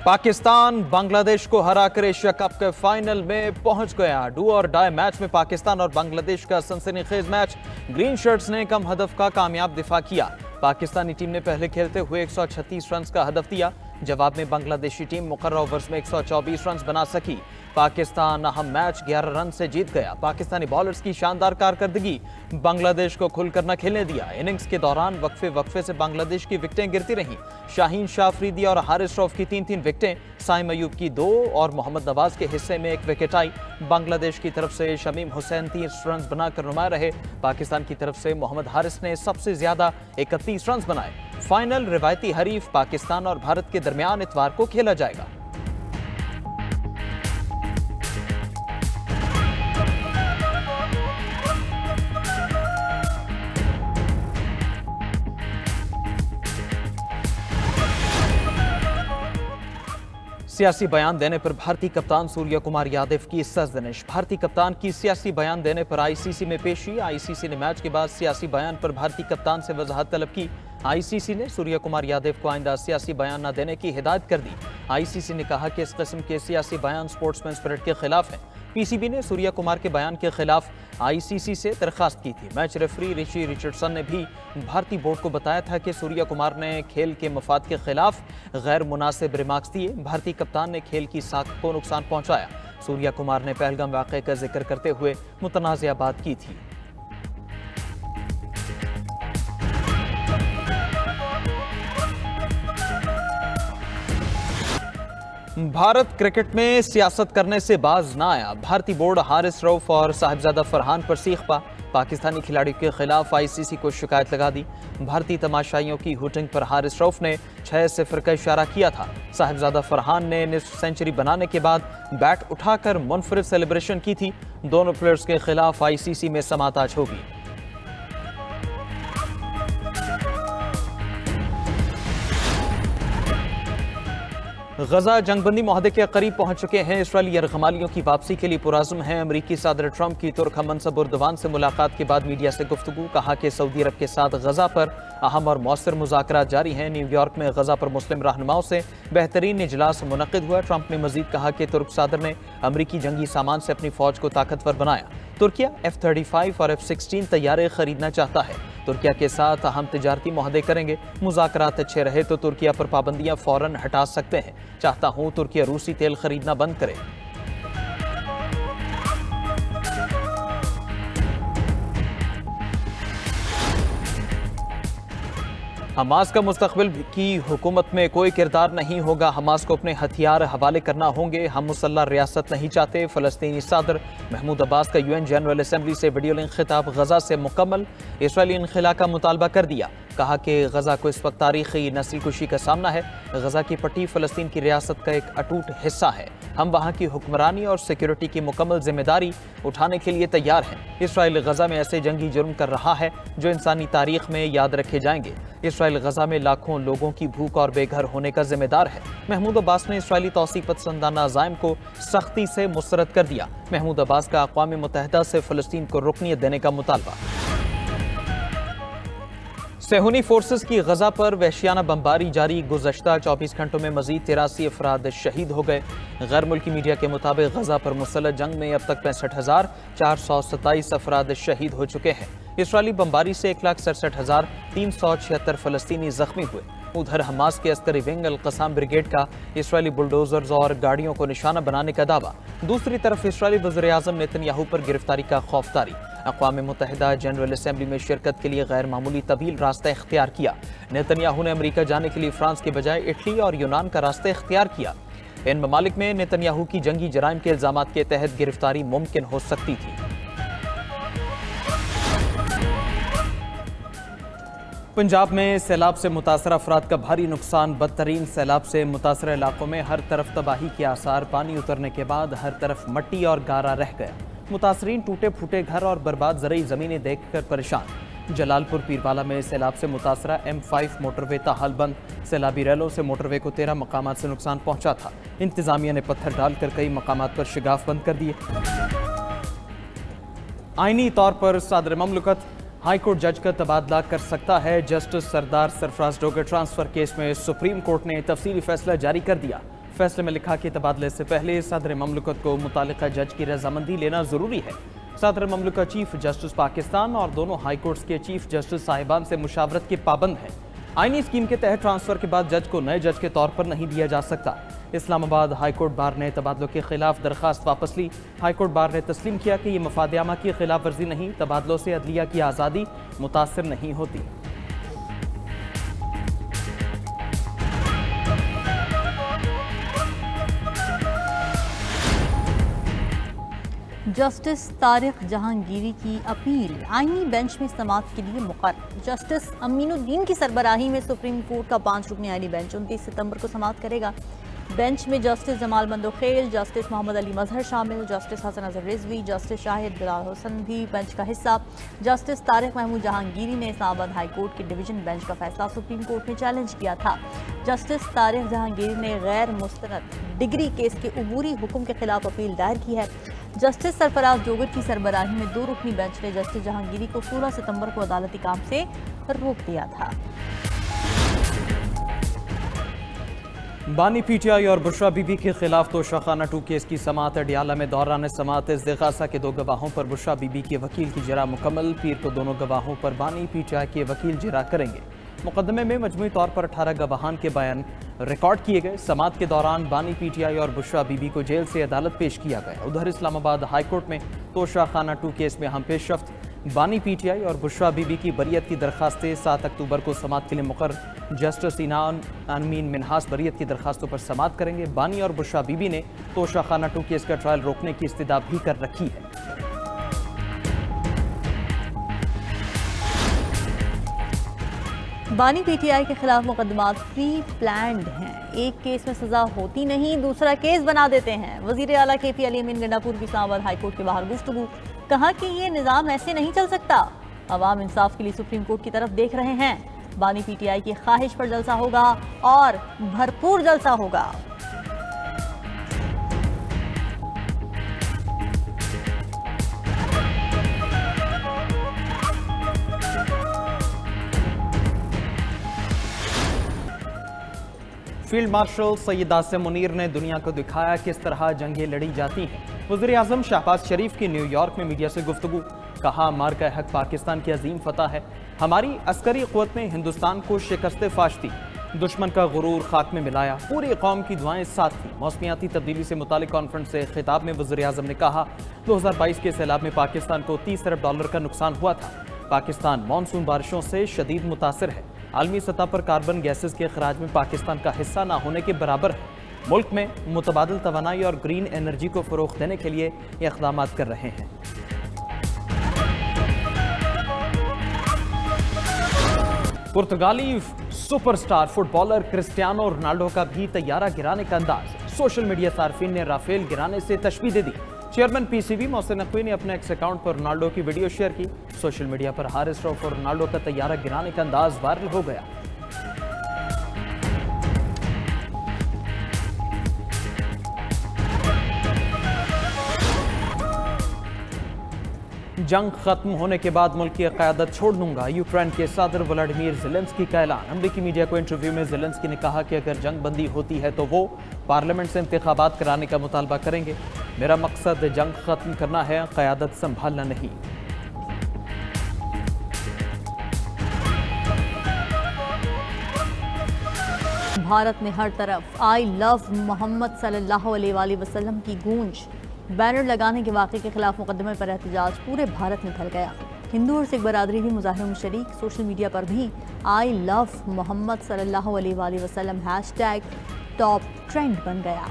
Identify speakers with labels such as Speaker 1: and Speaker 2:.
Speaker 1: पाकिस्तान बांग्लादेश को हराकर Asia cup के फाइनल में पहुंच गया। डू और डाई मैच में पाकिस्तान और बांग्लादेश का सनसनीखेज मैच। ग्रीन शर्ट्स ने कम हदफ का कामयाब दिफा किया। पाकिस्तानी टीम ने पहले खेलते हुए 136 रन का हदफ दिया। जवाब में बांग्लादेशी टीम मुकर्रर ओवर्स में 124 रन बना सकी। पाकिस्तान अहम मैच 11 रन से जीत गया। पाकिस्तानी बॉलर्स की शानदार कारकर्दगी बांग्लादेश को खुलकर न खेलने दिया। इनिंग्स के दौरान वक्फे से बांग्लादेश की विकेटें गिरती रहीं। शाहीन शाह अफरीदी और हारिस रऊफ की 3-3 विकेटें, साइम अयूब की 2 और मोहम्मद नवाज के हिस्से में 1 विकेट आई। बांग्लादेश की तरफ से शमीम हुसैन 30 रन बनाकर नुमाया रहे। पाकिस्तान की तरफ से मोहम्मद हारिस ने सबसे ज्यादा 31 रन बनाए। फाइनल रिवायती हरीफ पाकिस्तान और भारत के दरमियान इतवार को खेला जाएगा। सियासी बयान देने पर भारतीय कप्तान सूर्य कुमार यादव की सरजनिश। भारतीय कप्तान की सियासी बयान देने पर आईसीसी में पेशी। आईसीसी ने मैच के बाद सियासी बयान पर भारतीय कप्तान से वजाहत तलब की। आईसीसी ने सूर्य कुमार यादव को आइंदा सियासी बयान न देने की हिदायत कर दी। आईसीसी ने कहा कि इस किस्म के सियासी बयान स्पोर्ट्समैन स्पिरिट के खिलाफ हैं। पीसीबी ने सूर्य कुमार के बयान के खिलाफ आईसीसी से दरखास्त की थी। मैच रेफरी रिची रिचर्डसन ने भी भारतीय बोर्ड को बताया था कि सूर्य कुमार ने खेल के मफाद के खिलाफ गैर मुनासिब रिमार्क्स दिए। भारतीय कप्तान ने खेल की साख को नुकसान पहुंचाया। सूर्य कुमार ने पहलगाम वाक़े का जिक्र करते हुए मुतनाज़िया बात की थी। भारत क्रिकेट में सियासत करने से बाज ना आया। भारतीय बोर्ड हारिस रऊफ और साहिबजादा फरहान पर सीख पा। पाकिस्तानी खिलाड़ियों के खिलाफ आईसीसी को शिकायत लगा दी। भारतीय तमाशाइयों की हुटिंग पर हारिस रऊफ ने 6-0 का इशारा किया था। साहिबजादा फरहान ने निस्फ सेंचुरी बनाने के बाद बैट उठाकर मुनफरिद सेलिब्रेशन की थी। दोनों प्लेयर्स के खिलाफ आईसीसी में समाअत आज होगी। गजा जंगबंदी मुआहदे के करीब पहुंच चुके हैं। इसराइली यरगमालियों की वापसी के लिए पुराज़्म हैं। अमरीकी सदर ट्रंप की तुर्क हममंसब उर्दवान से मुलाकात के बाद मीडिया से गुफ्तगू। कहा कि सऊदी अरब के साथ गजा पर अहम और मौसर मुज़ाकरात जारी हैं। न्यूयॉर्क में गजा पर मुस्लिम रहनुमाओं से बेहतरीन इजलास मुनक़िद हुआ। ट्रंप ने मजीद कहा कि तुर्क सदर ने अमरीकी जंगी सामान से अपनी फौज को ताकतवर बनाया। तुर्किया F-35 और F-16 तैयारे खरीदना चाहता है। तुर्किया के साथ अहम तिजारती मुआहदे करेंगे। मुज़ाकरात अच्छे रहे तो तुर्किया पर पाबंदियां फौरन हटा सकते हैं। चाहता हूं तुर्किया रूसी तेल खरीदना बंद करे। हमास का मुस्तकबिल की हुकूमत में कोई किरदार नहीं होगा। हमास को अपने हथियार हवाले करना होंगे। हम मुसल्लह रियासत नहीं चाहते। फ़लस्तीनी सदर महमूद अब्बास का यूएन जनरल असेंबली से वीडियो लिंक खिताब गजा से मुकम्मल। इसराइली इनखला का मुतालबा कर दिया। कहा कि गजा को इस वक्त तारीखी नस्लकुशी का सामना है। गजा की पट्टी फ़लस्तीन की रियासत का एक अटूट हिस्सा है। हम वहाँ की हुक्मरानी और सिक्योरिटी की मुकम्मल जिम्मेदारी उठाने के लिए तैयार हैं। इसराइल गजा में ऐसे जंगी जुर्म कर रहा है जो इंसानी तारीख में याद रखे जाएंगे। इसराइल गजा में लाखों लोगों की भूख और बेघर होने का जिम्मेदार है। महमूद अब्बास ने इसराइली तौसीक पसंदाना अज़ाइम को सख्ती से मुस्तरद कर दिया। महमूद अब्बास का अक़वाम मुत्तहिदा से फ़लस्तीन को रुकनियत देने का मुतालबा। सेहूनी फोर्सेस की गजा पर वहशियाना बमबारी जारी। गुज़श्ता 24 घंटों में मजीद 83 अफराद शहीद हो गए। गैर मुल्की मीडिया के मुताबिक गजा पर मुसल्लह जंग में अब तक 65,427 अफराद शहीद हो चुके हैं। इसराइली बमबारी से 1,67,376 फ़लस्तीनी जख्मी हुए। उधर हमास के अस्करी विंग अल-क़साम ब्रिगेड का इसराइली बुलडोजर्स और गाड़ियों को निशाना बनाने का दावा। दूसरी तरफ इसराइली वज़ीर-ए-आज़म नेतन्याहू पर गिरफ्तारी का खौफ तारी। अक़वाम मुत्तहिदा जनरल असेंबली में शिरकत के लिए गैर मामूली तवील रास्ता इख्तियार किया। नेतन्याहू ने अमेरिका जाने के लिए फ्रांस के बजाय इटली और यूनान का रास्ता इख्तियार किया। इन ममालिक में नेतन्याहू की जंगी जराइम के इल्ज़ामात के तहत गिरफ्तारी मुमकिन हो सकती थी। पंजाब में सैलाब से मुतासर अफराद का भारी नुकसान। बदतरीन सैलाब से मुतासर इलाकों में हर तरफ तबाही के आसार। पानी उतरने के बाद हर तरफ मट्टी और गारा रह गया। मुतासरीन टूटे फूटे घर और बर्बाद ज़रई ज़मीनें देखकर परेशान। जलालपुर पीरवाला में सैलाब से मुतासरा M5 मोटरवे ताहाल बंद। सैलाबी रैलों से मोटरवे को 13 मकामात से नुकसान पहुंचा था। इंतजामिया ने पत्थर डालकर कई मकामात पर शिगाफ बंद कर दिए। आईनी तौर पर सदर ममलकत हाईकोर्ट जज का तबादला कर सकता है। जस्टिस सरदार सरफराज डोगर ट्रांसफर केस में सुप्रीम कोर्ट ने तफसीली फैसला जारी कर दिया। फैसले में लिखा कि तबादले से पहले सदर ममलकत को मुतालिका जज की रजामंदी लेना जरूरी है। सदर ममलकत चीफ जस्टिस पाकिस्तान और दोनों हाई कोर्ट्स के चीफ जस्टिस साहिबान से मुशावरत के पाबंद हैं। आईनी स्कीम के तहत ट्रांसफर के बाद जज को नए जज के तौर पर नहीं दिया जा सकता। इस्लामाबाद हाईकोर्ट बार ने तबादलों के खिलाफ दरखास्त वापस ली। हाईकोर्ट बार ने तस्लीम किया कि यह मफाद-ए-आमा की खिलाफ वर्जी नहीं, तबादलों से अदलिया की आज़ादी मुतासर नहीं होती।
Speaker 2: जस्टिस तारिक जहांगीरी की अपील आईनी बेंच में समाअत के लिए मुकर्रर। जस्टिस अमीनुद्दीन की सरबराही में सुप्रीम कोर्ट का 5 रुकनी आईनी बेंच 29 सितंबर को समाअत करेगा। बेंच में जस्टिस जमाल मंदोखेल, जस्टिस मोहम्मद अली मजहर शामिल, जस्टिस हसन अजहर रिजवी, जस्टिस शाहिद बिलाल हुसैन भी बेंच का हिस्सा। जस्टिस तारिक महमूद जहांगीरी ने इस्लामाबाद हाई कोर्ट के डिवीजन बेंच का फैसला सुप्रीम कोर्ट में चैलेंज किया था। जस्टिस तारिक जहांगीरी ने गैर मुस्तनद डिग्री केस के अबूरी हुक्म के खिलाफ अपील दायर की है। जस्टिस सरफराज जोगर की सरबराही में 2 रुकनी बेंच ने जस्टिस जहांगीरी को 16 सितंबर को अदालती काम से रोक दिया था।
Speaker 1: बानी पीटीआई और बुशरा बीबी के खिलाफ तोशाखाना 2 केस की समाअत अडियाला में दौरान समाअत इस्तिगासा के 2 गवाहों पर बुशरा बीबी के वकील की जरा मुकम्मल। पीर को दोनों गवाहों पर बानी पीटीआई के वकील जरा करेंगे। मुकदमे में मजमूई तौर पर 18 गवाहान के बयान रिकॉर्ड किए गए। समाअत के दौरान बानी पीटीआई और बुशरा बीबी को जेल से अदालत पेश किया गया। उधर इस्लामाबाद हाई कोर्ट में तोशाखाना 2 केस में हम पेशरफ्त। बानी पीटीआई और बुशरा बीबी की बरियत की दरखास्तें 7 अक्टूबर को समाअत के लिए मुकर्रर। जस्टिस इनान अमीन मिनहास बरियत की दरखास्तों पर समाअत करेंगे। बानी और बुशरा बीबी ने तोशाखाना 2 केस का ट्रायल रोकने की इस्तदा भी कर रखी है।
Speaker 2: बानी पीटीआई के खिलाफ मुकदमात प्री प्लान्ड हैं। एक केस में सजा होती नहीं, दूसरा केस बना देते हैं। वजीर आला KP अली अमीन गंडापुर की इस्लामाबाद हाई कोर्ट के बाहर गुफ्तगू, कहा कि ये निज़ाम ऐसे नहीं चल सकता। अवाम इंसाफ के लिए सुप्रीम कोर्ट की तरफ देख रहे हैं। बानी पीटीआई की ख्वाहिश पर जलसा होगा और भरपूर जलसा होगा।
Speaker 1: फील्ड मार्शल सैयद आसिम मुनीर ने दुनिया को दिखाया किस तरह जंगें लड़ी जाती हैं। वज़ीर आज़म शहबाज शरीफ की न्यूयॉर्क में मीडिया से गुफ्तगू, कहा मार्का हक पाकिस्तान की अजीम फतह है। हमारी अस्करी क़ुव्वत ने हिंदुस्तान को शिकस्त फाश दी, दुश्मन का गुरूर खाक में मिलाया, पूरी कौम की दुआएं साथ थी। मौसमियाती तब्दीली से मुतालिक कॉन्फ्रेंस से खिताब में वज़ीर आज़म ने कहा 2022 के सैलाब में पाकिस्तान को $30 अरब का नुकसान हुआ था। पाकिस्तान मानसून बारिशों से शदीद मुतासर है। आलमी सतह पर कार्बन गैसेस के अखराज में पाकिस्तान का हिस्सा ना होने के बराबर है। मुल्क में मुतबादिल तवानाई और ग्रीन एनर्जी को फ़रोग़ देने के लिए इक़दाम कर रहे हैं। पुर्तगाली सुपरस्टार फुटबॉलर क्रिस्टियानो रोनाल्डो का भी तैयारा गिराने का अंदाज। सोशल मीडिया सार्फिन ने राफेल गिराने से तशबीह दे दी। चेयरमैन PCB मोहसिन नकवी ने अपने एक्स अकाउंट पर रोनाल्डो की वीडियो शेयर की। सोशल मीडिया पर हारिस रऊफ और रोनाल्डो का तैयारा गिराने का अंदाज वायरल हो गया। जंग खत्म होने के बाद मुल्क की क़यादत छोड़ दूंगा, यूक्रेन के सदर व्लादिमीर ज़ेलेंस्की का ऐलान। अमेरिकी मीडिया को इंटरव्यू में ज़ेलेंस्की ने कहा कि अगर जंग बंदी होती है तो वो पार्लियामेंट से इंतखाबात कराने का मुतालबा करेंगे। मेरा मकसद जंग खत्म करना है, क़यादत संभालना नहीं।
Speaker 2: भारत में हर तरफ आई लव मोहम्मद सल्लल्लाहु अलैहि वसल्लम की गूंज। बैनर लगाने के वाक़े के खिलाफ मुकदमे पर एहतजाज पूरे भारत में फैल गया। हिंदू और सिख बरादरी भी मुजाहिरों में शरीक। सोशल मीडिया पर भी आई लव मोहम्मद सल्लल्लाहु अलैहि वसल्लम हैशटैग टॉप ट्रेंड बन गया।